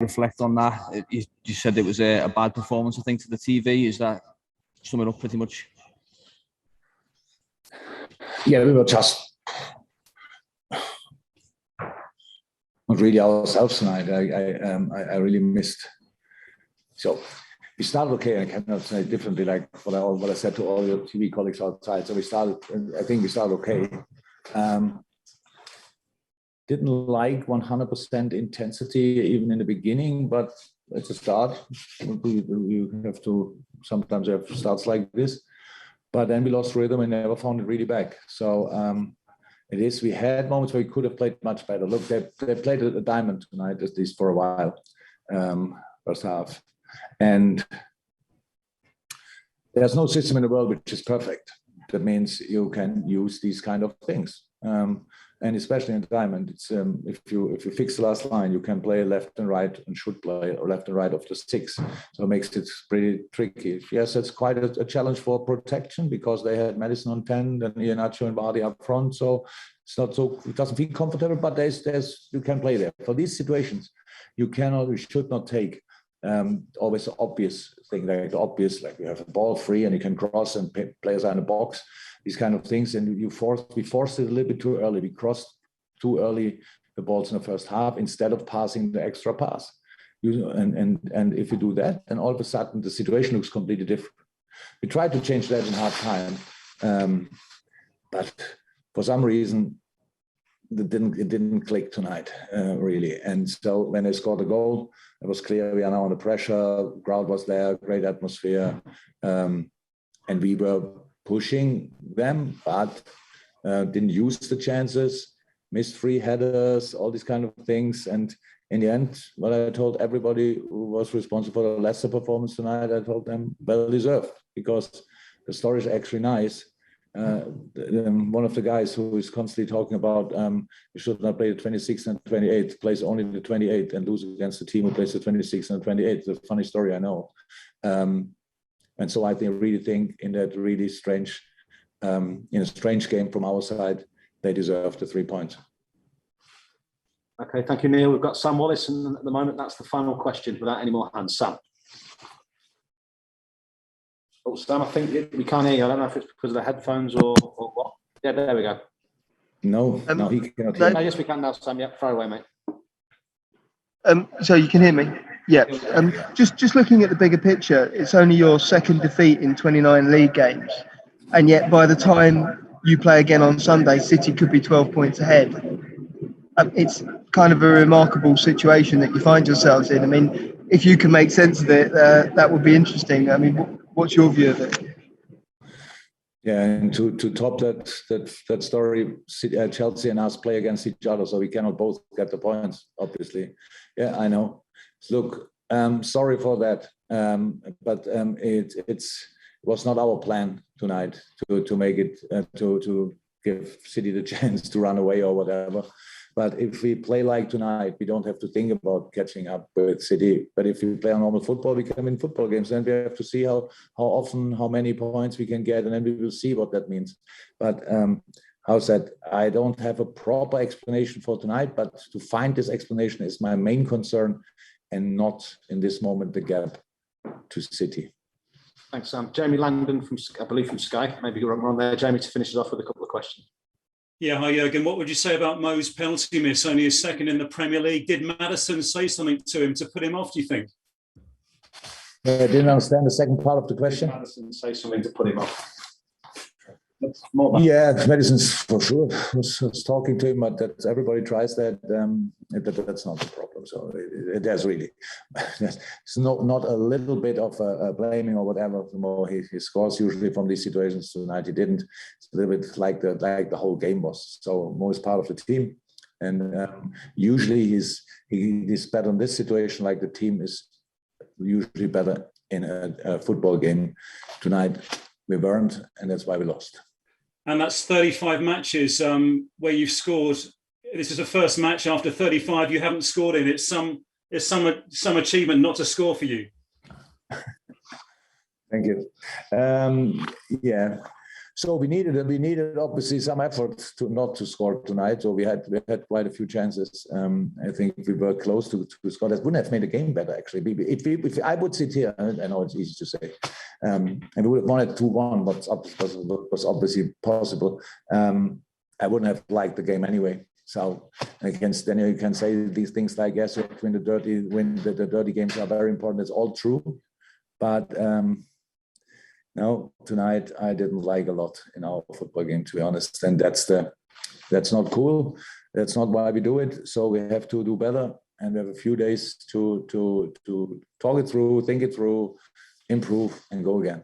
reflect on that? You said it was a bad performance, I think, to the TV. Is that summing up pretty much? Yeah, we were just not really ourselves tonight. I really missed. So we started okay. I cannot say differently, like what I said to all your TV colleagues outside. So I think we started okay. Didn't like 100% intensity even in the beginning, but it's a start. You have to, sometimes you have starts like this. But then we lost rhythm and never found it really back. So it is, we had moments where we could have played much better. Look, they played a diamond tonight, at least for a while, first half. And there's no system in the world which is perfect. That means you can use these kind of things. And especially in diamond, it's if you fix the last line, you can play left and right and should play left and right of the six. So it makes it pretty tricky. Yes, it's quite a challenge for protection because they had Madison on 10 and Iheanacho and Vardy up front. So it's not so, it doesn't feel comfortable, but there's you can play there. For these situations, you should not take always the obvious thing, like the obvious, like you have a ball free and you can cross and players are in the box. These kind of things, and we forced it a little bit too early. We crossed too early the balls in the first half instead of passing the extra pass. And if you do that, then all of a sudden the situation looks completely different. We tried to change that in half time, but for some reason it didn't click tonight really. And so when they scored the goal, it was clear we are now under pressure. Crowd was there, great atmosphere, and we were pushing them, but didn't use the chances, missed free headers, all these kind of things. And in the end, what I told everybody who was responsible for the Leicester performance tonight, I told them, well deserved, because the story is actually nice. One of the guys who is constantly talking about you should not play the 26th and 28th, plays only the 28th and lose against the team who plays the 26th and 28th. It's a funny story, I know. And so I really think in that really strange, in a strange game from our side, they deserve the 3 points. Okay, thank you, Neil. We've got Sam Wallace, and at the moment, that's the final question without any more hands. Sam. Oh, Sam, I think we can't hear you. I don't know if it's because of the headphones or what. Yeah, there we go. No, he cannot hear. No, yes, we can now, Sam. Yeah, far away, mate. So you can hear me? Yeah. Just looking at the bigger picture, it's only your second defeat in 29 league games, and yet by the time you play again on Sunday, City could be 12 points ahead. It's kind of a remarkable situation that you find yourselves in. I mean, if you can make sense of it, that would be interesting. I mean, what's your view of it? Yeah, and to top that story, Chelsea and us play against each other, so we cannot both get the points, obviously. Yeah, I know. Look, sorry for that, but it was not our plan tonight to make it to give City the chance to run away or whatever. But if we play like tonight, we don't have to think about catching up with City. But if we play on normal football, we can win football games. Then we have to see how often, how many points we can get, and then we will see what that means. But how's that? I don't have a proper explanation for tonight, but to find this explanation is my main concern, and not in this moment the gap to City. Thanks, Sam. Jamie Langdon from Sky. Maybe you're on there, Jamie, to finish it off with a couple of questions. Yeah, hi Jurgen. What would you say about Mo's penalty miss, only his second in the Premier League? Did Maddison say something to him to put him off, do you think? I didn't understand the second part of the question. Did Maddison say something to put him off? Yeah, Madison's for sure was talking to him, but that everybody tries that. That's not the problem. So there's really, it's not a little bit of a blaming or whatever. The more he scores usually from these situations. Tonight he didn't. It's a little bit like the whole game was. So Mo is part of the team, and usually he's better in this situation. Like the team is usually better in a football game. Tonight we weren't, and that's why we lost. And that's 35 matches where you've scored. This is the first match after 35 you haven't scored in. It's some achievement not to score for you. Thank you. Yeah. So we needed obviously some effort to not to score tonight. So we had quite a few chances. I think we were close to score. That wouldn't have made the game better actually. If I would sit here, I know it's easy to say, and we would have won it 2-1, but was obviously possible. I wouldn't have liked the game anyway. So then you can say these things like, yes, when the dirty games are very important. It's all true, but. No, tonight I didn't like a lot in our football game, to be honest, and that's not cool. That's not why we do it. So we have to do better, and we have a few days to talk it through, think it through, improve, and go again.